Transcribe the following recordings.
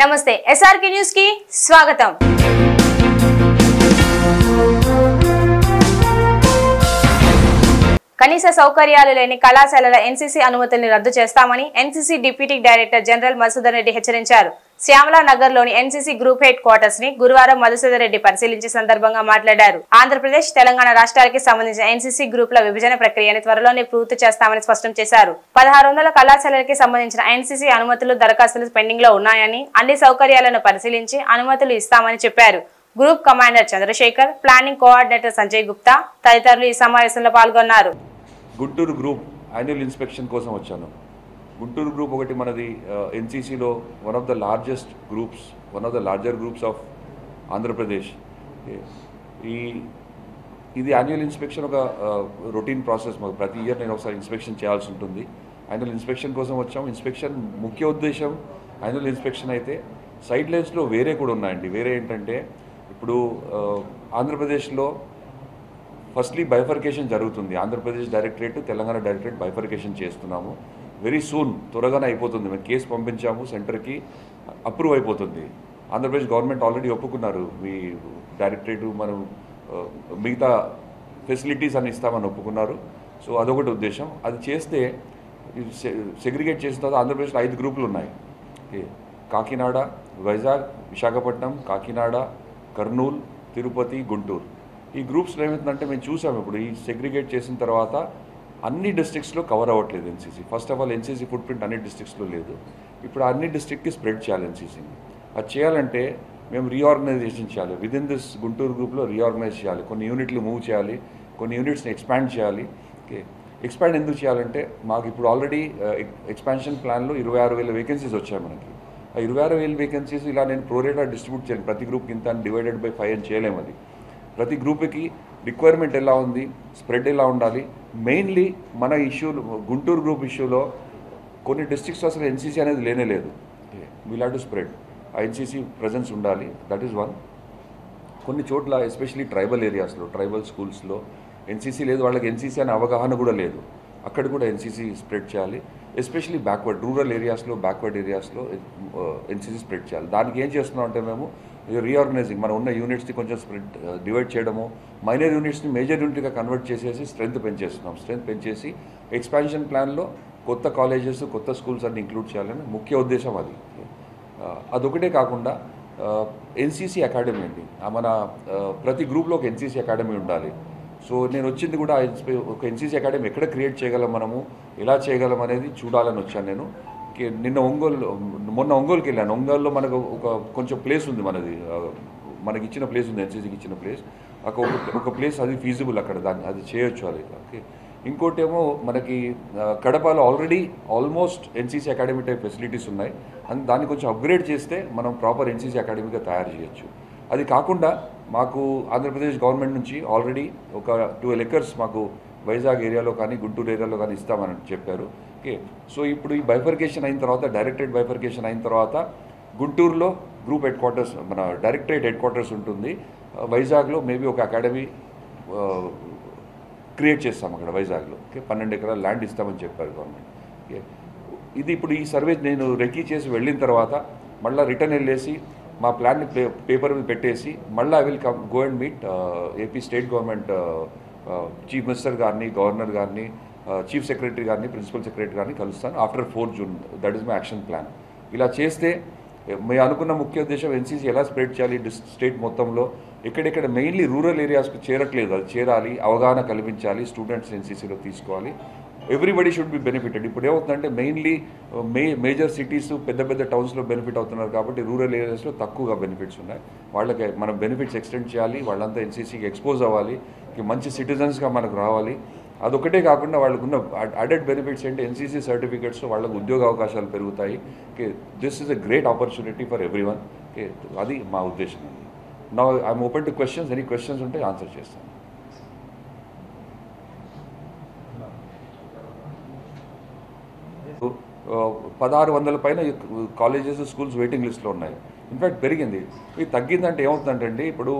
నమస్తే SRK news కి స్వాగతం। కనీస సౌకర్యాలు లేని కళాశాలల ఎన్సీసీ అనుమతుల్ని రద్దు చేస్తామని NCC deputy director general Madhusudan Reddy హెచ్చరించారు। శ్యామలా నగర్ లోని ఎన్సీసీ గ్రూప్ హెడ్ క్వార్టర్స్ ని గురువారం మధుసూదన్ రెడ్డి పరిశీలించే సందర్భంగా మాట్లాడారు। ఆంధ్రప్రదేశ్ తెలంగాణ రాష్ట్రాలకి సంబంధించిన ఎన్సీసీ గ్రూపుల విభజన ప్రక్రియని త్వరలోనే పూర్తి చేస్తామని స్పష్టం చేశారు। 1600 కళాశాలలకి సంబంధించిన ఎన్సీసీ అనుమతులు దరఖాస్తులు పెండింగ్ లో ఉన్నాయని అన్ని సౌకర్యాలను పరిశీలించి అనుమతులు ఇస్తామని చెప్పారు। Group commander Chandrashekar, planning coordinator Sanjay Gupta తదితరులు ఈ సమావేశంలో పాల్గొన్నారు। గుంటూరు గ్రూప్ యాన్యువల్ ఇన్స్పెక్షన్ కోసం వచ్చాను। గుంటూరు గ్రూప్ ఒకటి మనది ఎన్సీసీలో one of the largest groups, one of the larger groups of Andhra Pradesh. ఇది యాన్యువల్ ఇన్స్పెక్షన్ ఒక రొటీన్ ప్రాసెస్, మాకు ప్రతి ఇయర్ నేను ఒకసారి ఇన్స్పెక్షన్ చేయాల్సి ఉంటుంది। యాన్యువల్ ఇన్స్పెక్షన్ కోసం వచ్చాం। ఇన్స్పెక్షన్ ముఖ్య ఉద్దేశం యాన్యువల్ ఇన్స్పెక్షన్ అయితే సైడ్ లైన్స్లో వేరే కూడా ఉన్నాయండి। వేరే ఏంటంటే ఇప్పుడు ఆంధ్రప్రదేశ్లో ఫస్ట్లీ బైఫర్కేషన్ జరుగుతుంది। Andhra Pradesh directorate, Telangana directorate bifurcation చేస్తున్నాము। వెరీ సూన్, త్వరగానే అయిపోతుంది। మేము కేసు పంపించాము, సెంటర్కి అప్రూవ్ అయిపోతుంది। ఆంధ్రప్రదేశ్ గవర్నమెంట్ ఆల్రెడీ ఒప్పుకున్నారు, మీ డైరెక్టరేట్ మనం మిగతా ఫెసిలిటీస్ అని ఇస్తామని ఒప్పుకున్నారు। సో అదొకటి ఉద్దేశం। అది చేస్తే సెగ్రిగేట్ చేసిన తర్వాత ఆంధ్రప్రదేశ్లో 5 గ్రూపులు ఉన్నాయి। కాకినాడ, వైజాగ్, విశాఖపట్నం, కాకినాడ, కర్నూలు, తిరుపతి, గుంటూరు। ఈ గ్రూప్స్లో ఏమవుతుందంటే మేము చూసాము, ఇప్పుడు ఈ సెగ్రిగేట్ చేసిన తర్వాత అన్ని డిస్ట్రిక్ట్స్లో కవర్ అవ్వట్లేదు NCC. First of all NCC foot print అన్ని డిస్ట్రిక్ట్స్లో లేదు। ఇప్పుడు అన్ని డిస్ట్రిక్ట్కి స్ప్రెడ్ చేయాలి ఎన్సీసీని। అది చేయాలంటే మేము రీఆర్గనైజేషన్ చేయాలి, విదిన్ దిస్ గుంటూరు గ్రూప్లో రీఆర్గనైజ్ చేయాలి, కొన్ని యూనిట్లు మూవ్ చేయాలి, కొన్ని యూనిట్స్ని ఎక్స్పాండ్ చేయాలి। ఓకే, ఎక్స్పాండ్ ఎందుకు చేయాలంటే మాకు ఇప్పుడు ఆల్రెడీ ఎక్స్పాన్షన్ ప్లాన్లో 26,000 వేకెన్సీస్ వచ్చాయి మనకి। ఆ 26,000 వేకెన్సీస్ ఇలా నేను ప్రోరేటా డిస్ట్రిబ్యూట్ చేయాలి, ప్రతి గ్రూప్కి ఇంత డివైడెడ్ బై 5 అని చేయలేము। అది ప్రతి గ్రూప్కి రిక్వైర్మెంట్ ఎలా ఉంది, స్ప్రెడ్ ఎలా ఉండాలి। మెయిన్లీ మన ఇష్యూలు, గుంటూరు గ్రూప్ ఇష్యూలో కొన్ని డిస్ట్రిక్ట్స్ అసలు ఎన్సీసీ అనేది లేనే లేదు। వీల్ హ్యావ్ టు స్ప్రెడ్, ఆ ఎన్సీసీ ప్రజెన్స్ ఉండాలి, దట్ ఈస్ వన్। కొన్ని చోట్ల ఎస్పెషలీ ట్రైబల్ ఏరియాస్లో, ట్రైబల్ స్కూల్స్లో ఎన్సీసీ లేదు, వాళ్ళకి ఎన్సీసీ అనే అవగాహన కూడా లేదు, అక్కడ కూడా ఎన్సీసీ స్ప్రెడ్ చేయాలి। ఎస్పెషలీ బ్యాక్వర్డ్ రూరల్ ఏరియాస్లో, బ్యాక్వర్డ్ ఏరియాస్లో ఎన్సీసీ స్ప్రెడ్ చేయాలి। దానికి ఏం చేస్తున్నాం అంటే మేము రీఆర్గనైజింగ్, మన ఉన్న యూనిట్స్ని కొంచెం స్ప్రెడ్ డివైడ్ చేయడము, మైనర్ యూనిట్స్ని మేజర్ యూనిట్గా కన్వర్ట్ చేసేసి స్ట్రెంత్ పెంచేస్తున్నాం। స్ట్రెంత్ పెంచేసి ఎక్స్పాన్షన్ ప్లాన్లో కొత్త కాలేజెస్, కొత్త స్కూల్స్ అన్ని ఇంక్లూడ్ చేయాలని ముఖ్య ఉద్దేశం అది। అదొకటే కాకుండా ఎన్సీసీ అకాడమీ అండి, మన ప్రతి గ్రూప్లో ఒక ఎన్సీసీ అకాడమీ ఉండాలి। సో నేను వచ్చింది కూడా ఒక ఎన్సీసీ అకాడమీ ఎక్కడ క్రియేట్ చేయగలం, మనము ఎలా చేయగలం అనేది చూడాలని వచ్చాను నేను। మొన్న ఒంగోలుకి వెళ్ళాను। ఒంగోలులో మనకు కొంచెం ప్లేస్ ఉంది, మనకి ఇచ్చిన ప్లేస్ ఉంది, ఎన్సీసీకి ఇచ్చిన ప్లేస్, ఒక ప్లేస్ అది ఫీజిబుల్, అక్కడ దాన్ని అది చేయొచ్చు అది। ఓకే, ఇంకోటేమో మనకి కడపలో already almost NCC academy type facilities ఉన్నాయి, అండ్ దాన్ని కొంచెం అప్గ్రేడ్ చేస్తే మనం ప్రాపర్ ఎన్సీసీ అకాడమీగా తయారు చేయొచ్చు। అది కాకుండా మాకు ఆంధ్రప్రదేశ్ గవర్నమెంట్ నుంచి ఆల్రెడీ ఒక 12 ఎకర్స్ మాకు వైజాగ్ ఏరియాలో కానీ గుంటూరు ఏరియాలో కానీ ఇస్తామని చెప్పారు। ఓకే, సో ఇప్పుడు ఈ బైఫర్కేషన్ అయిన తర్వాత, డైరెక్టరేట్ బైఫర్కేషన్ అయిన తర్వాత గుంటూరులో గ్రూప్ హెడ్ క్వార్టర్స్, మన డైరెక్టరేట్ హెడ్ క్వార్టర్స్ ఉంటుంది, వైజాగ్లో మేబీ ఒక అకాడమీ క్రియేట్ చేస్తాం అక్కడ వైజాగ్లో। ఓకే, 12 ఎకరాల ల్యాండ్ ఇస్తామని చెప్పారు గవర్నమెంట్। ఓకే, ఇది ఇప్పుడు ఈ సర్వే నేను రెక్కీ చేసి వెళ్ళిన తర్వాత మళ్ళీ రిటర్న్ వెళ్ళేసి మా ప్లాన్ని పేపర్ మీద పెట్టేసి మళ్ళీ I will go and meet AP state government chief minister గారిని, గవర్నర్ గారిని, చీఫ్ సెక్రటరీ గారిని, ప్రిన్సిపల్ సెక్రటరీ గారిని కలుస్తాను after 4 June. That is my action plan. ఇలా చేస్తే మేము అనుకున్న ముఖ్య ఉద్దేశం ఎన్సీసీ ఎలా స్ప్రెడ్ చేయాలి స్టేట్ మొత్తంలో, ఎక్కడెక్కడ మెయిన్లీ రూరల్ ఏరియాస్కి చేరట్లేదు అది చేరాలి, అవగాహన కల్పించాలి, స్టూడెంట్స్ ఎన్సీసీలో తీసుకోవాలి, ఎవ్రీబడి షుడ్ బి బెనిఫిటెడ్। ఇప్పుడు ఏమవుతుందంటే మెయిన్లీ మేజర్ సిటీస్, పెద్ద పెద్ద టౌన్స్లో బెనిఫిట్ అవుతున్నారు కాబట్టి రూరల్ ఏరియాస్లో తక్కువగా బెనిఫిట్స్ ఉన్నాయి, వాళ్ళకి మనం బెనిఫిట్స్ ఎక్స్టెండ్ చేయాలి, వాళ్ళంతా ఎన్సీసీకి ఎక్స్పోజ్ అవ్వాలి, మంచి సిటిజన్స్గా మనకు రావాలి। అదొకటే కాకుండా వాళ్ళకున్న అడెడ్ బెనిఫిట్స్ ఏంటి, ఎన్సీసీ సర్టిఫికేట్స్ వాళ్ళకు ఉద్యోగ అవకాశాలు పెరుగుతాయి। Okay, this is a great opportunity for everyone. Okay, అది మా ఉద్దేశం అండి। Now I'm open to questions, any questions ఉంటే ఆన్సర్ చేస్తాను। 1600 పైన కాలేజెస్, స్కూల్స్ వెయిటింగ్ లిస్ట్లో ఉన్నాయి। ఇన్ఫ్యాక్ట్ పెరిగింది, ఇది తగ్గిందంటే ఏమవుతుందంటే అండి, ఇప్పుడు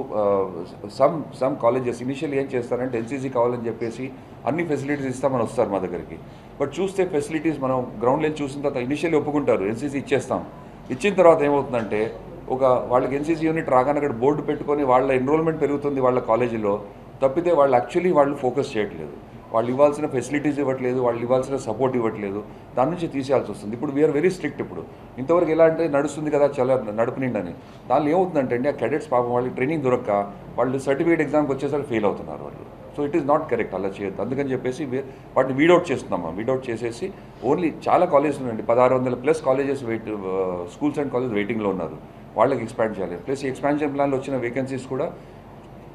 సమ్ కాలేజెస్ ఇనిషియల్ ఏం చేస్తారంటే ఎన్సీసీ కావాలని చెప్పేసి అన్ని ఫెసిలిటీస్ ఇస్తామని వస్తారు మా దగ్గరికి, బట్ చూస్తే ఫెసిలిటీస్ మనం గ్రౌండ్ లెవెల్ చూసిన తర్వాత ఇనిషియల్లీ ఒప్పుకుంటారు, ఎన్సీసీ ఇచ్చేస్తాం, ఇచ్చిన తర్వాత ఏమవుతుందంటే వాళ్ళకి ఎన్సీసీ యూనిట్ రాగానే అక్కడ బోర్డు పెట్టుకొని వాళ్ళ ఎన్రోల్మెంట్ పెరుగుతుంది వాళ్ళ కాలేజీలో, తప్పితే వాళ్ళు యాక్చువల్లీ ఫోకస్ చేయట్లేదు. వాళ్ళు ఇవ్వాల్సిన ఫెసిలిటీస్ ఇవ్వట్లేదు, వాళ్ళు ఇవ్వాల్సిన సపోర్ట్ ఇవ్వట్లేదు, దాని నుంచి తీసేయాల్సి వస్తుంది. ఇప్పుడు వీఆర్ వెరీ స్ట్రిక్ట్. ఇప్పుడు ఇంతవరకు ఎలా అంటే నడుస్తుంది కదా చాలా నడుపునిండని, దానిలో ఏమవుతుందంటే అండి ఆ క్యాడెట్స్ పాపం వాళ్ళకి ట్రైనింగ్ దొరక్క వాళ్ళు సర్టిఫికేట్ ఎగ్జామ్కి వచ్చేసరికి ఫెయిల్ అవుతున్నారు వాళ్ళు. So it is not correct, అలా చేయొద్దు. అందుకని చెప్పేసి వాటిని వీడౌట్ చేస్తున్నాం. వీడౌట్ చేసేసి ఓన్లీ చాలా కాలేజెస్ ఉన్నాయండి, 1600+ కాలేజెస్ స్కూల్స్ అండ్ కాలేజ్ వెయిటింగ్లో ఉన్నారు, వాళ్ళకి ఎక్స్పాండ్ చేయాలి. ప్లస్ ఈ ఎక్స్పాన్షన్ ప్లాన్లో వచ్చిన వేకెన్సీస్ కూడా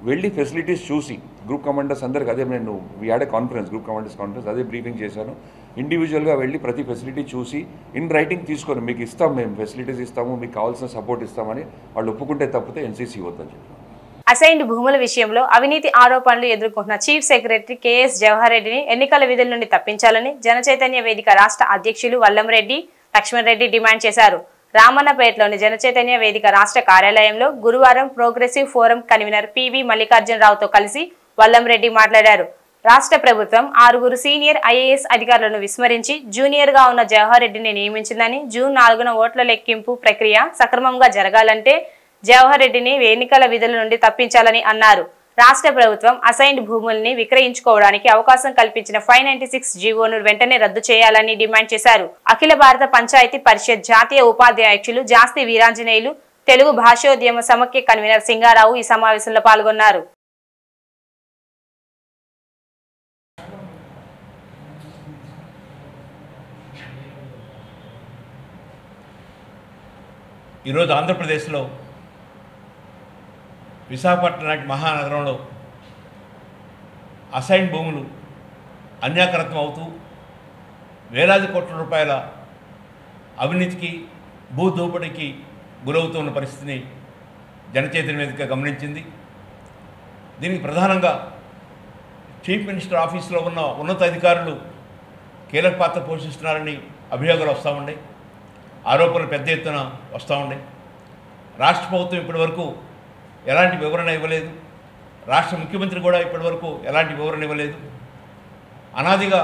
వెళ్ళి ఫెసిలిటీస్ చూసి గ్రూప్ కమాండర్స్ అందరికి అదే నేను we had a conference, group commanders conference, అదే బ్రీఫింగ్ చేశాను. ఇండివిజువల్గా వెళ్ళి ప్రతి ఫెసిలిటీ చూసి ఇన్ రైటింగ్ తీసుకొని మీకు ఇస్తాం, మేము ఫెసిలిటీస్ ఇస్తాము, మీకు కావాల్సిన సపోర్ట్ ఇస్తామని వాళ్ళు ఒప్పుకుంటే తప్పితే ఎన్సీసీ వద్దని చెప్పారు. అసైన్డ్ భూముల విషయంలో అవినీతి ఆరోపణలు ఎదుర్కొంటున్న చీఫ్ సెక్రటరీ కేఎస్ జవహర్ రెడ్డిని ఎన్నికల విధుల నుండి తప్పించాలని జనచైతన్య వేదిక రాష్ట్ర అధ్యక్షులు వల్లంరెడ్డి లక్ష్మణ్ రెడ్డి డిమాండ్ చేశారు. రామన్నపేటలోని జనచైతన్య వేదిక రాష్ట్ర కార్యాలయంలో గురువారం ప్రోగ్రెసివ్ ఫోరం కన్వీనర్ పివి మల్లికార్జునరావుతో కలిసి వల్లంరెడ్డి మాట్లాడారు. రాష్ట్ర ప్రభుత్వం 6 సీనియర్ ఐఏఎస్ అధికారులను విస్మరించి జూనియర్ గా ఉన్న జవహర్ రెడ్డిని నియమించిందని, జూన్ 4న ఓట్ల లెక్కింపు ప్రక్రియ సక్రమంగా జరగాలంటే జవహర్ రెడ్డిని ఎన్నికల విధుల నుండి తప్పించాలని అన్నారు. రాష్ట్ర ప్రభుత్వం అసైన్డ్ భూముల్ని విక్రయించుకోవడానికి అవకాశం కల్పించిన 596 జీవోను వెంటనే రద్దు చేయాలని డిమాండ్ చేశారు. అఖిల భారత పంచాయతీ పరిషత్ జాతీయ ఉపాధ్యక్షులు జాస్తి వీరాంజనేయులు, తెలుగు భాషోద్యమ సమాఖ్య కన్వీనర్ సింగారావు ఈ సమావేశంలో పాల్గొన్నారు. ఈరోజు ఆంధ్రప్రదేశ్లో విశాఖపట్నం లాంటి మహానగరంలో అసైన్ భూములు అన్యాకరత్వం అవుతూ వేలాది కోట్ల రూపాయల అవినీతికి భూదోపిడీకి గురవుతున్న పరిస్థితిని జనచైతన్య వేదిక గమనించింది. దీనికి ప్రధానంగా చీఫ్ మినిస్టర్ ఆఫీస్లో ఉన్న ఉన్నతాధికారులు కీలక పాత్ర పోషిస్తున్నారని అభియోగాలు వస్తూ ఉన్నాయి, ఆరోపణలు పెద్ద ఎత్తున వస్తూ ఉన్నాయి. రాష్ట్ర ప్రభుత్వం ఇప్పటివరకు ఎలాంటి వివరణ ఇవ్వలేదు, రాష్ట్ర ముఖ్యమంత్రి కూడా ఇప్పటివరకు ఎలాంటి వివరణ ఇవ్వలేదు. అనాదిగా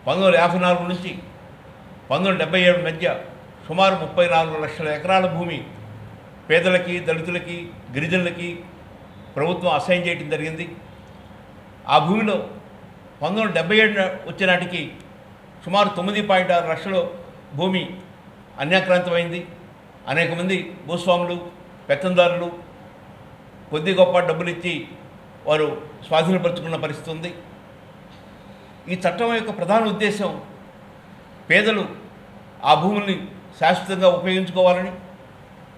1954 నుంచి 1977 మధ్య సుమారు 34 లక్షల ఎకరాల భూమి పేదలకి, దళితులకి, గిరిజనులకి ప్రభుత్వం అసైన్ చేయడం జరిగింది. ఆ భూమిలో 1977 వచ్చే నాటికి సుమారు 9.6 లక్షల భూమి అన్యాక్రాంతమైంది. అనేక మంది భూస్వాములు, పెత్తందారులు కొద్ది గొప్ప డబ్బులు ఇచ్చి వారు స్వాధీనపరుచుకున్న పరిస్థితి ఉంది. ఈ చట్టం యొక్క ప్రధాన ఉద్దేశం పేదలు ఆ భూముల్ని శాశ్వతంగా ఉపయోగించుకోవాలని,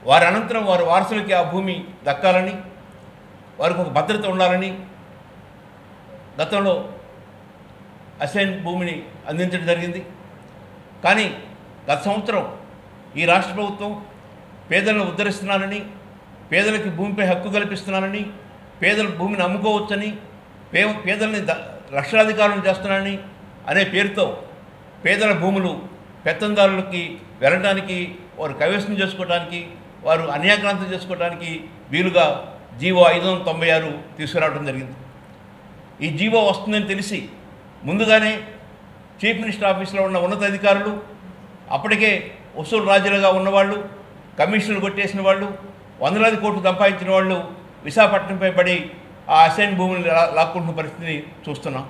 వారి అనంతరం వారి వారసులకి ఆ భూమి దక్కాలని, వారికి ఒక భద్రత ఉండాలని గతంలో అసైన్ భూమిని అందించడం జరిగింది. కానీ గత సంవత్సరం ఈ రాష్ట్ర ప్రభుత్వం పేదలను ఉద్ధరిస్తున్నానని, పేదలకి భూమిపై హక్కు కల్పిస్తున్నానని, పేదల భూమిని అమ్ముకోవచ్చని, పేదల్ని లక్షలాధికారులను చేస్తున్నానని అనే పేరుతో పేదల భూములు పెత్తందారులకి వెళ్ళడానికి, వారు కైవసం చేసుకోవడానికి, వారు అన్యాక్రాంతం చేసుకోవడానికి వీలుగా జీవో 596 తీసుకురావడం జరిగింది. ఈ జీవో వస్తుందని తెలిసి ముందుగానే చీఫ్ మినిస్టర్ ఆఫీస్లో ఉన్న ఉన్నతాధికారులు, అప్పటికే వసూలు రాజులుగా ఉన్నవాళ్ళు, కమిషన్లు కొట్టేసిన వాళ్ళు, వందలాది కోట్లు సంపాదించిన వాళ్ళు విశాఖపట్నంపై పడి ఆ అసైన్ భూములు లాక్కుంటున్న పరిస్థితిని చూస్తున్నాం.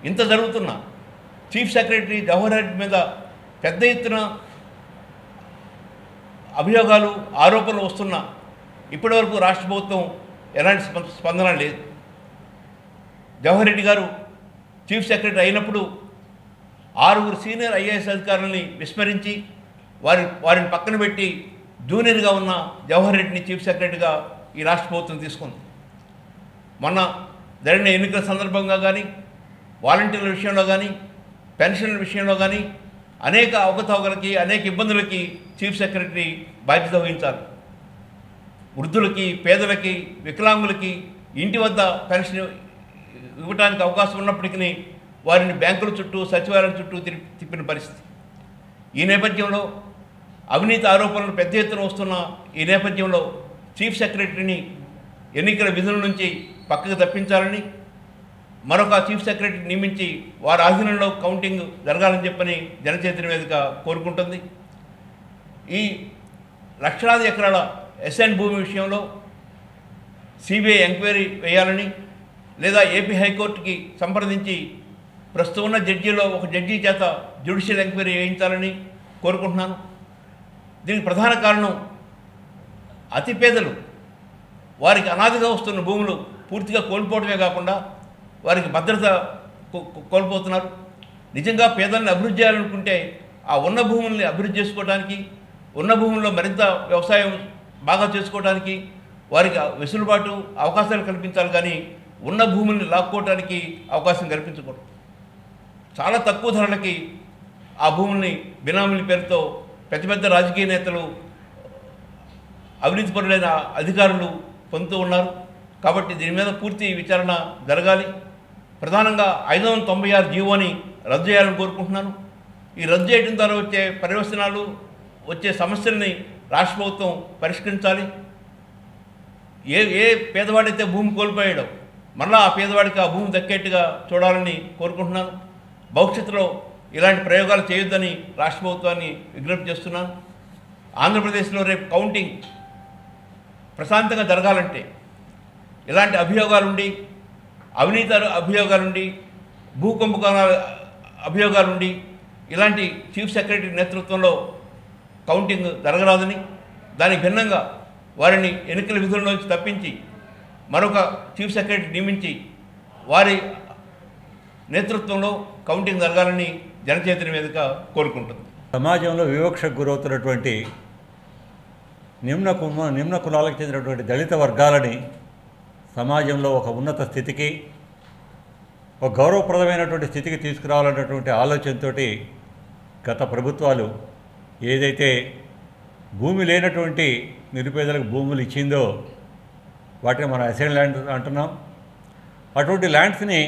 ఇంత జరుగుతున్నా చీఫ్ సెక్రటరీ జవహర్ రెడ్డి మీద పెద్ద ఎత్తున అభియోగాలు, ఆరోపణలు వస్తున్నా ఇప్పటివరకు రాష్ట్ర ప్రభుత్వం ఎలాంటి స్పందన లేదు. జవహర్ రెడ్డి గారు చీఫ్ సెక్రటరీ అయినప్పుడు 6 సీనియర్ ఐఏఎస్ అధికారులని విస్మరించి వారిని పక్కన పెట్టి జూనియర్గా ఉన్న జవహర్ రెడ్డిని చీఫ్ సెక్రటరీగా ఈ రాష్ట్ర ప్రభుత్వం తీసుకుంది. మొన్న జరిగిన ఎన్నికల సందర్భంగా కానీ, వాలంటీర్ల విషయంలో కానీ, పెన్షన్ల విషయంలో కానీ అనేక అవకతవకలకి, అనేక ఇబ్బందులకి చీఫ్ సెక్రటరీ బాధ్యత వహించాలి. వృద్ధులకి, పేదలకి, వికలాంగులకి ఇంటి వద్ద పెన్షన్ ఇవ్వడానికి అవకాశం ఉన్నప్పటికీ వారిని బ్యాంకుల చుట్టూ, సచివాలయం చుట్టూ తిప్పిన పరిస్థితి. ఈ నేపథ్యంలో అవినీతి ఆరోపణలు పెద్ద ఎత్తున వస్తున్న ఈ నేపథ్యంలో చీఫ్ సెక్రటరీని ఎన్నికల విధుల నుంచి పక్కకు తప్పించాలని, మరొక చీఫ్ సెక్రటరీ నియమించి వారి ఆధీనంలో కౌంటింగ్ జరగాలని చెప్పని జనచైతన్య వేదిక కోరుకుంటుంది. ఈ లక్షలాది ఎకరాల ఎస్ఎన్ భూమి విషయంలో సిబిఐ ఎంక్వైరీ వేయాలని లేదా ఏపీ హైకోర్టుకి సంప్రదించి ప్రస్తుతం ఉన్న జడ్జీలో ఒక జడ్జి చేత జ్యుడిషియల్ ఎంక్వైరీ వేయించాలని కోరుకుంటున్నాను. దీనికి ప్రధాన కారణం అతి పేదలు వారికి అనాదిగా వస్తున్న భూములు పూర్తిగా కోల్పోవడమే కాకుండా వారికి భద్రత కోల్పోతున్నారు. నిజంగా పేదలను అభివృద్ధి చేయాలనుకుంటే ఆ ఉన్న భూముల్ని అభివృద్ధి చేసుకోవడానికి, ఉన్న భూముల్లో మరింత వ్యవసాయం బాగా చేసుకోవడానికి వారికి వెసులుబాటు అవకాశాలు కల్పించాలి, కానీ ఉన్న భూముల్ని లాక్కోవడానికి అవకాశం కల్పించకూడదు. చాలా తక్కువ ధరలకి ఆ భూముల్ని బినామీల పేరుతో పెద్ద పెద్ద రాజకీయ నేతలు, అవినీతిపరులైన అధికారులు పొందుతూ ఉన్నారు. కాబట్టి దీని మీద పూర్తి విచారణ జరగాలి. ప్రధానంగా 596 జీవోని రద్దు చేయాలని కోరుకుంటున్నాను. ఈ రద్దు చేయడం ద్వారా వచ్చే పర్యవసనాలు, వచ్చే సమస్యల్ని రాష్ట్ర ప్రభుత్వం పరిష్కరించాలి. ఏ పేదవాడైతే భూమి కోల్పోయాడో మళ్ళీ ఆ పేదవాడికి ఆ భూమి దక్కేట్టుగా చూడాలని కోరుకుంటున్నాను. భవిష్యత్తులో ఇలాంటి ప్రయోగాలు చేయొద్దని రాష్ట్ర ప్రభుత్వాన్ని విజ్ఞప్తి చేస్తున్నాను. ఆంధ్రప్రదేశ్లో రేపు కౌంటింగ్ ప్రశాంతంగా జరగాలంటే ఇలాంటి అభియోగాలుండి, అవినీతి అభియోగాలుండి, భూ కుంభకోణాల అభియోగాలుండి ఇలాంటి చీఫ్ సెక్రటరీ నేతృత్వంలో కౌంటింగ్ జరగరాదని, దానికి భిన్నంగా వారిని ఎన్నికల విధుల్లోంచి తప్పించి మరొక చీఫ్ సెక్రటరీ నియమించి వారి నేతృత్వంలో కౌంటింగ్ జరగాలని జనచైతన్య వేదిక కోరుకుంటుంది. సమాజంలో వివక్షకు గురవుతున్నటువంటి నిమ్న కులాలకు చెందినటువంటి దళిత వర్గాలని సమాజంలో ఒక ఉన్నత స్థితికి, ఒక గౌరవప్రదమైనటువంటి స్థితికి తీసుకురావాలన్నటువంటి ఆలోచనతో గత ప్రభుత్వాలు ఏదైతే భూమి లేనటువంటి నిరుపేదలకు భూములు ఇచ్చిందో వాటిని మనం అసైన్ ల్యాండ్ అంటున్నాం. అటువంటి ల్యాండ్స్ని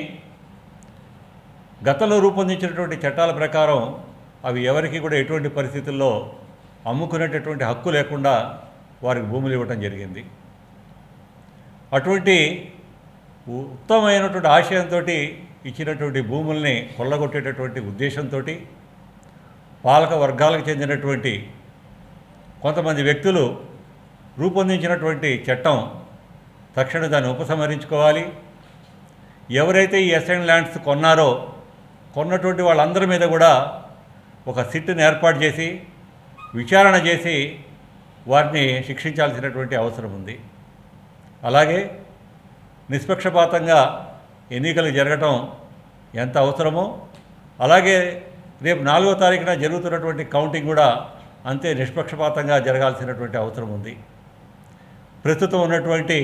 గతంలో రూపొందించినటువంటి చట్టాల ప్రకారం అవి ఎవరికి కూడా ఎటువంటి పరిస్థితుల్లో అమ్ముకునేటటువంటి హక్కు లేకుండా వారికి భూములు ఇవ్వటం జరిగింది. అటువంటి ఉత్తమమైనటువంటి ఆశయంతో ఇచ్చినటువంటి భూముల్ని కొల్లగొట్టేటటువంటి ఉద్దేశంతో పాలక వర్గాలకు చెందినటువంటి కొంతమంది వ్యక్తులు రూపొందించినటువంటి చట్టం తక్షణ దాన్ని ఉపసంహరించుకోవాలి. ఎవరైతే ఈ అసైన్ ల్యాండ్స్ కొన్నటువంటి వాళ్ళందరి మీద కూడా ఒక సిట్ని ఏర్పాటు చేసి విచారణ చేసి వారిని శిక్షించాల్సినటువంటి అవసరం ఉంది. అలాగే నిష్పక్షపాతంగా ఎన్నికలు జరగటం ఎంత అవసరమో అలాగే రేపు 4వ తారీఖున జరుగుతున్నటువంటి కౌంటింగ్ కూడా అంతే నిష్పక్షపాతంగా జరగాల్సినటువంటి అవసరం ఉంది. ప్రస్తుతం ఉన్నటువంటి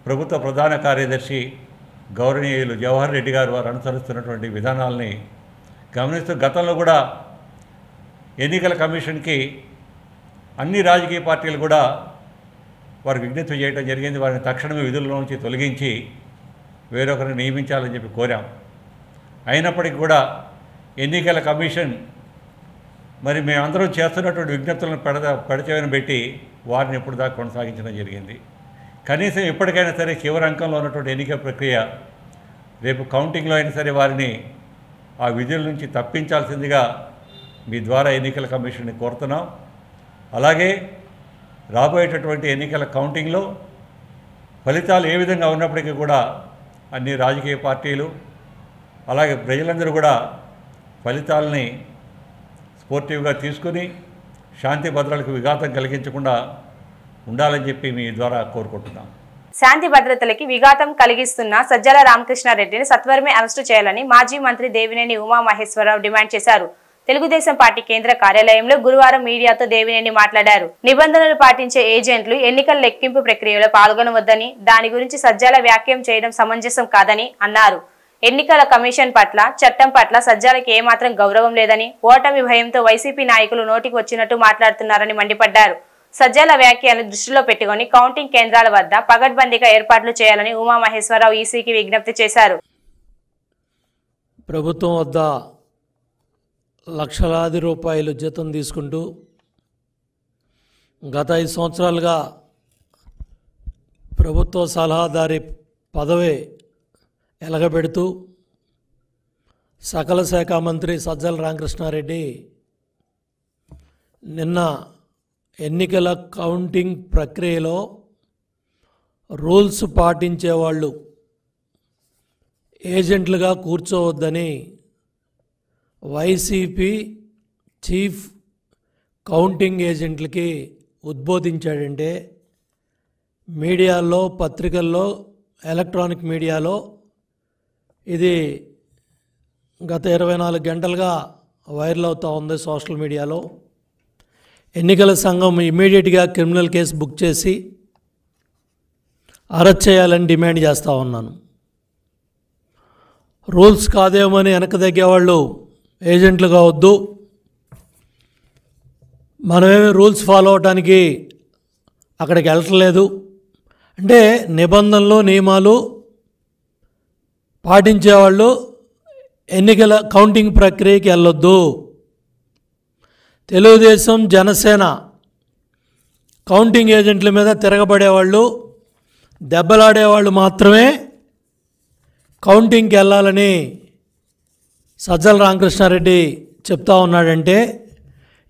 ప్రభుత్వ ప్రధాన కార్యదర్శి గౌరవనీయులు జవహర్ రెడ్డి గారు వారు అనుసరిస్తున్నటువంటి విధానాలని గమనిస్తూ గతంలో కూడా ఎన్నికల కమిషన్కి అన్ని రాజకీయ పార్టీలు కూడా వారికి విజ్ఞప్తి చేయడం జరిగింది. వారిని తక్షణమే విధుల్లో నుంచి తొలగించి వేరొకరిని నియమించాలని చెప్పి కోరాం. అయినప్పటికీ కూడా ఎన్నికల కమిషన్ మరి మేమందరం చేస్తున్నటువంటి విజ్ఞప్తులను పెడచెవిన పెట్టి వారిని ఎప్పుడు దాకా కొనసాగించడం జరిగింది. కనీసం ఇప్పటికైనా సరే చివరి అంకంలో ఉన్నటువంటి ఎన్నికల ప్రక్రియ రేపు కౌంటింగ్లో అయినా సరే వారిని ఆ విధుల నుంచి తప్పించాల్సిందిగా మీ ద్వారా ఎన్నికల కమిషన్ని కోరుతున్నాం. అలాగే రాబోయేటటువంటి ఎన్నికల కౌంటింగ్లో ఫలితాలు ఏ విధంగా ఉన్నప్పటికీ కూడా అన్ని రాజకీయ పార్టీలు అలాగే ప్రజలందరూ కూడా ఫలితాలని స్పోర్టివ్గా తీసుకుని శాంతి భద్రతలకు విఘాతం కలిగించకుండా ఉండాలని చెప్పి మీ ద్వారా కోరుకుంటున్నాం. శాంతి భద్రతలకి విఘాతం కలిగిస్తున్న సజ్జల రామకృష్ణారెడ్డిని సత్వరమే అరెస్టు చేయాలని మాజీ మంత్రి దేవినేని ఉమామహేశ్వరరావు డిమాండ్ చేశారు. తెలుగుదేశం పార్టీ కేంద్ర కార్యాలయంలో గురువారం మీడియాతో దేవినేని మాట్లాడారు. నిబంధనలు పాటించే ఏజెంట్లు ఎన్నికల లెక్కింపు ప్రక్రియలో పాల్గొనవద్దని, దాని గురించి సజ్జల వ్యాఖ్యం చేయడం సమంజసం కాదని అన్నారు. ఎన్నికల కమిషన్ పట్ల, చట్టం పట్ల సజ్జలకి ఏమాత్రం గౌరవం లేదని, ఓటమి భయంతో వైసీపీ నాయకులు నోటికి వచ్చినట్టు మాట్లాడుతున్నారని మండిపడ్డారు. సజ్జల వ్యాఖ్యలను దృష్టిలో పెట్టుకుని కౌంటింగ్ కేంద్రాల వద్ద పగడ్బందీగా ఏర్పాట్లు చేయాలని ఉమామహేశ్వరరావు ఈసీకి విజ్ఞప్తి చేశారు. ప్రభుత్వం వద్ద లక్షలాది రూపాయలు జీతం తీసుకుంటూ గత 5 సంవత్సరాలుగా ప్రభుత్వ సలహాదారి పదవి ఎలగబెడుతూ సకల శాఖ మంత్రి సజ్జల రామకృష్ణారెడ్డి నిన్న ఎన్నికల కౌంటింగ్ ప్రక్రియలో రూల్స్ పాటించేవాళ్ళు ఏజెంట్లుగా కూర్చోవద్దని వైసీపీ చీఫ్ కౌంటింగ్ ఏజెంట్లకి ఉద్బోధించాడంటే మీడియాలో, పత్రికల్లో, ఎలక్ట్రానిక్ మీడియాలో ఇది గత 24 గంటలుగా వైరల్ అవుతూ ఉంది. సోషల్ మీడియాలో ఎన్నికల సంఘం ఇమ్మీడియట్గా క్రిమినల్ కేసు బుక్ చేసి అరెస్ట్ చేయాలని డిమాండ్ చేస్తూ ఉన్నాను. రూల్స్ కాదేమని వెనక తగ్గేవాళ్ళు ఏజెంట్లుగా వద్దు. మనమేమి రూల్స్ ఫాలో అవడానికి అక్కడికి వెళ్ళట్లేదు. అంటే నిబంధనలు, నియమాలు పాటించేవాళ్ళు ఎన్నికల కౌంటింగ్ ప్రక్రియకి వెళ్ళొద్దు. తెలుగుదేశం, జనసేన కౌంటింగ్ ఏజెంట్ల మీద తిరగబడేవాళ్ళు, దెబ్బలాడేవాళ్ళు మాత్రమే కౌంటింగ్కి వెళ్ళాలని సజ్జల రామకృష్ణారెడ్డి చెప్తా ఉన్నాడంటే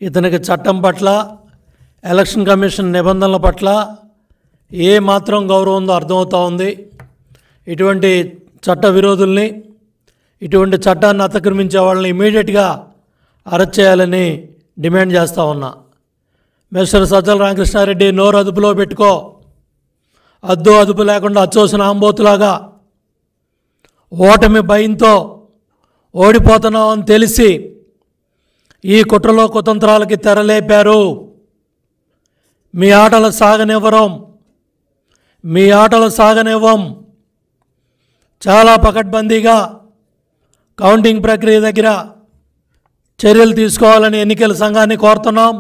ఇతనికి చట్టం పట్ల, ఎలక్షన్ కమిషన్ నిబంధనల పట్ల ఏ మాత్రం గౌరవం ఉందో అర్థమవుతూ ఉంది. ఇటువంటి చట్ట విరోధుల్ని, ఇటువంటి చట్టాన్ని అతిక్రమించే వాళ్ళని ఇమీడియట్గా అరెస్ట్ చేయాలని డిమాండ్ చేస్తూ ఉన్నా. మిస్టర్ సజ్జల రామకృష్ణారెడ్డి, నోరు అదుపులో పెట్టుకో. అదుపు లేకుండా అచ్చోసిన ఆంబోతులాగా ఓటమి భయంతో ఓడిపోతున్నామని తెలిసి ఈ కుట్రలో కుతంత్రాలకి తెరలేపారు. మీ ఆటలు సాగనివ్వం. చాలా పకడ్బందీగా కౌంటింగ్ ప్రక్రియ దగ్గర చర్యలు తీసుకోవాలని ఎన్నికల సంఘాన్ని కోరుతున్నాం.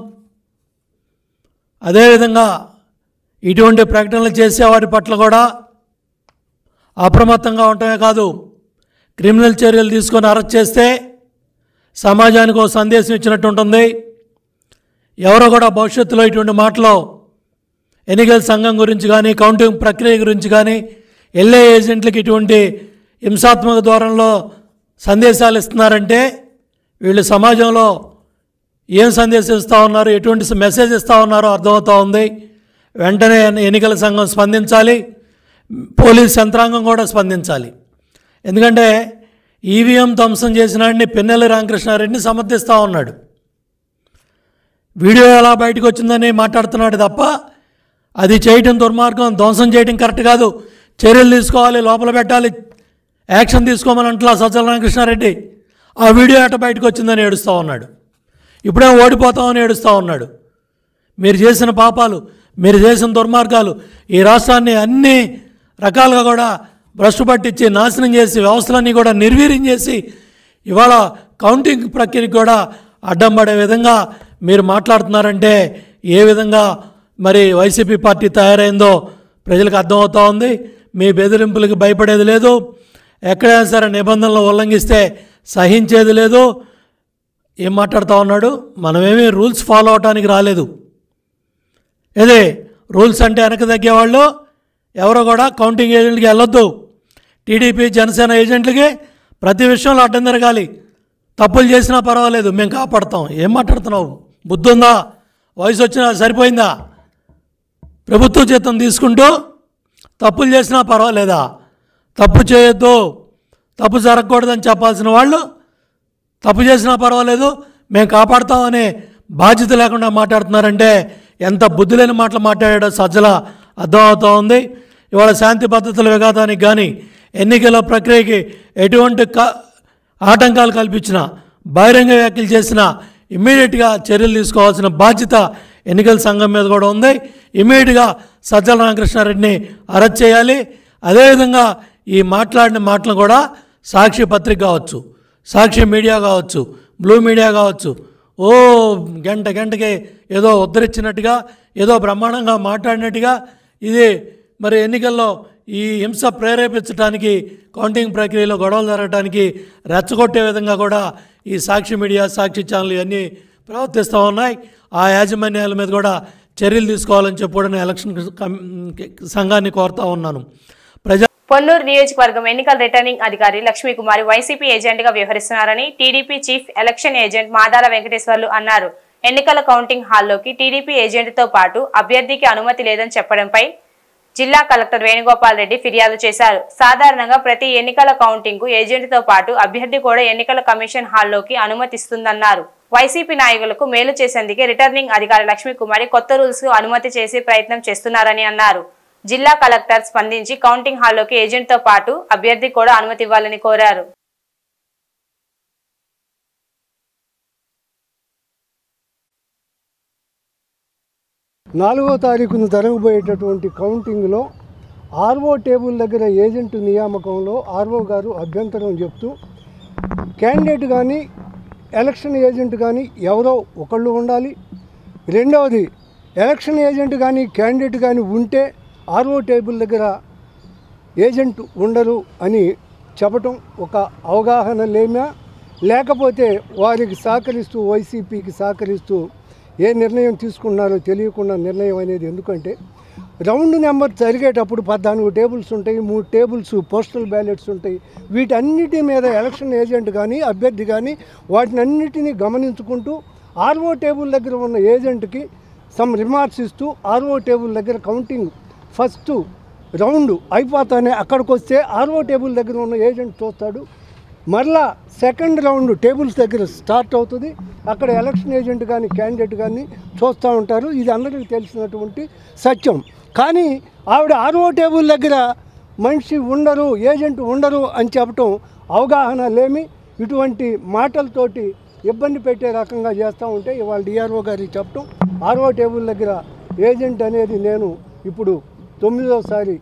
అదేవిధంగా ఇటువంటి ప్రకటనలు చేసేవారి పట్ల కూడా అప్రమత్తంగా ఉండటమే కాదు, క్రిమినల్ చర్యలు తీసుకొని అరెస్ట్ చేస్తే సమాజానికి ఒక సందేశం ఇచ్చినట్టు ఉంటుంది. ఎవరో కూడా భవిష్యత్తులో ఇటువంటి మాటలు ఎన్నికల సంఘం గురించి కానీ, కౌంటింగ్ ప్రక్రియ గురించి కానీ, వెళ్ళే ఏజెంట్లకి ఇటువంటి హింసాత్మక ధోరణిలో సందేశాలు ఇస్తున్నారంటే వీళ్ళు సమాజంలో ఏం సందేశం ఇస్తూ ఉన్నారు, ఎటువంటి మెసేజ్ ఇస్తూ ఉన్నారో అర్థమవుతూ ఉంది. వెంటనే ఎన్నికల సంఘం స్పందించాలి, పోలీస్ యంత్రాంగం కూడా స్పందించాలి. ఎందుకంటే ఈవీఎం ధ్వంసం చేసినాడిని పిన్నెల్లి రామకృష్ణారెడ్డిని సమర్థిస్తూ ఉన్నాడు. వీడియో ఎలా బయటకు వచ్చిందని మాట్లాడుతున్నాడు తప్ప అది చేయటం దుర్మార్గం, ధ్వంసం చేయటం కరెక్ట్ కాదు, చర్యలు తీసుకోవాలి, లోపల పెట్టాలి, యాక్షన్ తీసుకోమని అంటలా సజ్జల రామకృష్ణారెడ్డి. ఆ వీడియో ఎట బయటకు వచ్చిందని ఏడుస్తూ ఉన్నాడు. ఇప్పుడే ఓడిపోతామని ఏడుస్తూ ఉన్నాడు. మీరు చేసిన పాపాలు, మీరు చేసిన దుర్మార్గాలు ఈ రాష్ట్రాన్ని అన్ని రకాలుగా కూడా భ్రష్టు పట్టించి నాశనం చేసి వ్యవస్థలన్నీ కూడా నిర్వీర్యం చేసి ఇవాళ కౌంటింగ్ ప్రక్రియకి కూడా అడ్డం పడే విధంగా మీరు మాట్లాడుతున్నారంటే ఏ విధంగా మరి వైసీపీ పార్టీ తయారైందో ప్రజలకు అర్థమవుతూ ఉంది. మీ బెదిరింపులకు భయపడేది లేదు, ఎక్కడైనా సరే నిబంధనలు ఉల్లంఘిస్తే సహించేది లేదు. ఏం మాట్లాడుతూ ఉన్నాడు? మనమేమీ రూల్స్ ఫాలో అవడానికి రాలేదు. ఇదే రూల్స్ అంటే వెనక తగ్గేవాళ్ళు ఎవరో కూడా కౌంటింగ్ ఏజెంట్కి వెళ్ళొద్దు. టీడీపీ, జనసేన ఏజెంట్లకి ప్రతి విషయంలో అడ్డం తిరగాలి. తప్పులు చేసినా పర్వాలేదు, మేము కాపాడుతాం. ఏం మాట్లాడుతున్నావు? బుద్ధి ఉందా? వయసు వచ్చినా సరిపోయిందా? ప్రభుత్వ జీతం తీసుకుంటూ తప్పులు చేసినా పర్వాలేదా? తప్పు చేయొద్దు, తప్పు జరగకూడదని చెప్పాల్సిన వాళ్ళు తప్పు చేసినా పర్వాలేదు, మేము కాపాడుతామనే బాధ్యత లేకుండా మాట్లాడుతున్నారంటే ఎంత బుద్ధి లేని మాటలు మాట్లాడాడో సజ్జల అర్థమవుతూ ఉంది. ఇవాళ శాంతి భద్రతల విఘాతానికి కానీ, ఎన్నికల ప్రక్రియకి ఎటువంటి ఆటంకాలు కల్పించినా, బహిరంగ వ్యాఖ్యలు చేసినా ఇమ్మీడియట్గా చర్యలు తీసుకోవాల్సిన బాధ్యత ఎన్నికల సంఘం మీద కూడా ఉంది. ఇమ్మీడియట్గా సజ్జల రామకృష్ణారెడ్డిని అరెస్ట్ చేయాలి. అదేవిధంగా ఈ మాట్లాడిన మాటలు కూడా సాక్షి పత్రిక కావచ్చు, సాక్షి మీడియా కావచ్చు, బ్లూ మీడియా కావచ్చు, గంటకి ఏదో ఉద్ధరించినట్టుగా, ఏదో బ్రహ్మాండంగా మాట్లాడినట్టుగా ఇది మరి ఎన్నికల్లో ఈ హింస ప్రేరేపించడానికి, కౌంటింగ్ ప్రక్రియలో గొడవలు జరగడానికి రెచ్చగొట్టే విధంగా కూడా ఈ సాక్షి మీడియా, సాక్షి ఛానల్ ఇవన్నీ ప్రవర్తిస్తూ ఉన్నాయి. ఆ యాజమాన్యాల మీద కూడా చర్యలు తీసుకోవాలని చెప్పి ఎలక్షన్ సంఘాన్ని కోరుతా ఉన్నాను. పొన్నూరు నియోజకవర్గం ఎన్నికల రిటర్నింగ్ అధికారి లక్ష్మీకుమారి వైసీపీ ఏజెంట్గా వ్యవహరిస్తున్నారని TDP chief election agent Madala Venkateswarlu అన్నారు. ఎన్నికల కౌంటింగ్ హాల్లోకి టీడీపీ ఏజెంట్తో పాటు అభ్యర్థికి అనుమతి లేదని చెప్పడంపై జిల్లా కలెక్టర్ వేణుగోపాల్ రెడ్డి ఫిర్యాదు చేశారు. సాధారణంగా ప్రతి ఎన్నికల కౌంటింగ్ కు ఏజెంట్తో పాటు అభ్యర్థి కూడా ఎన్నికల కమిషన్ హాల్లోకి అనుమతిస్తుందన్నారు. వైసీపీ నాయకులకు మేలు చేసేందుకే రిటర్నింగ్ అధికారి లక్ష్మీకుమారి కొత్త రూల్స్ కు అనుమతి చేసే ప్రయత్నం చేస్తున్నారని అన్నారు. జిల్లా కలెక్టర్ స్పందించి కౌంటింగ్ హాల్లోకి ఏజెంట్తో పాటు అభ్యర్థి కూడా అనుమతి ఇవ్వాలని కోరారు. నాలుగో తారీఖున జరగబోయేటటువంటి కౌంటింగ్లో ఆర్ఓ టేబుల్ దగ్గర ఏజెంట్ నియామకంలో ఆర్ఓ గారు అభ్యంతరం చెప్తూ క్యాండిడేట్ కానీ ఎలక్షన్ ఏజెంట్ కానీ ఎవరో ఒకళ్ళు ఉండాలి. రెండవది ఎలక్షన్ ఏజెంట్ కానీ క్యాండిడేట్ కానీ ఉంటే ఆర్ఓ టేబుల్ దగ్గర ఏజెంట్ ఉండరు అని చెప్పటం ఒక అవగాహన లేమా, లేకపోతే వారికి సహకరిస్తూ వైసీపీకి సహకరిస్తూ ఏ నిర్ణయం తీసుకున్నారో తెలియకుండా నిర్ణయం అనేది. ఎందుకంటే రౌండ్ నెంబర్ జరిగేటప్పుడు 14 టేబుల్స్ ఉంటాయి, 3 టేబుల్స్ పోస్టల్ బ్యాలెట్స్ ఉంటాయి. వీటన్నిటి మీద ఎలక్షన్ ఏజెంట్ కానీ అభ్యర్థి కానీ వాటినన్నిటినీ గమనించుకుంటూ ఆర్ఓ టేబుల్ దగ్గర ఉన్న ఏజెంట్కి సమ్ రిమార్క్స్ ఇస్తూ ఆర్ఓ టేబుల్ దగ్గర కౌంటింగ్ ఫస్ట్ రౌండ్ అయిపోతానే అక్కడికి వస్తే ఆర్ఓ టేబుల్ దగ్గర ఉన్న ఏజెంట్ చూస్తాడు. మరలా సెకండ్ రౌండ్ టేబుల్స్ దగ్గర స్టార్ట్ అవుతుంది. అక్కడ ఎలక్షన్ ఏజెంట్ కానీ క్యాండిడేట్ కానీ చూస్తూ ఉంటారు. ఇది అందరికీ తెలిసినటువంటి సత్యం. కానీ ఆవిడ ఆర్ఓ టేబుల్ దగ్గర మనిషి ఉండరు, ఏజెంట్ ఉండరు అని చెప్పటం అవగాహన లేమి, ఇటువంటి మాటలతోటి ఇబ్బంది పెట్టే రకంగా చేస్తూ ఉంటే ఇవాళ డిఆర్ఓ గారికి చెప్పటం ఆర్ఓ టేబుల్ దగ్గర ఏజెంట్ అనేది నేను ఇప్పుడు 9వసారి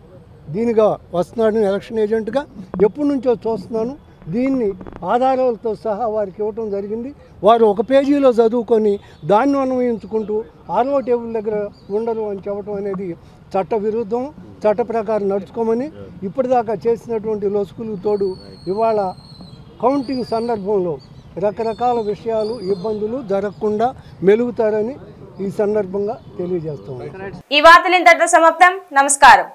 దీనిగా వస్తున్నాను. ఎలక్షన్ ఏజెంట్గా ఎప్పటి నుంచో చూస్తున్నాను. దీన్ని ఆధారాలతో సహా వారికి ఇవ్వటం జరిగింది. వారు ఒక పేజీలో చదువుకొని దాన్ని అన్వయించుకుంటూ ఆర్ఓ టేబుల్ దగ్గర ఉండరు అని చెప్పడం అనేది చట్ట విరుద్ధం. చట్ట ప్రకారం నడుచుకోమని ఇప్పటిదాకా చేసినటువంటి లొసుకులు తోడు ఇవాళ కౌంటింగ్ సందర్భంలో రకరకాల విషయాలు ఇబ్బందులు జరగకుండా మెలుగుతారని ఈ సందర్భంగా తెలియజేస్తాం. ఈ వార్తలు ఇంతటితో సమాప్తం. నమస్కారం.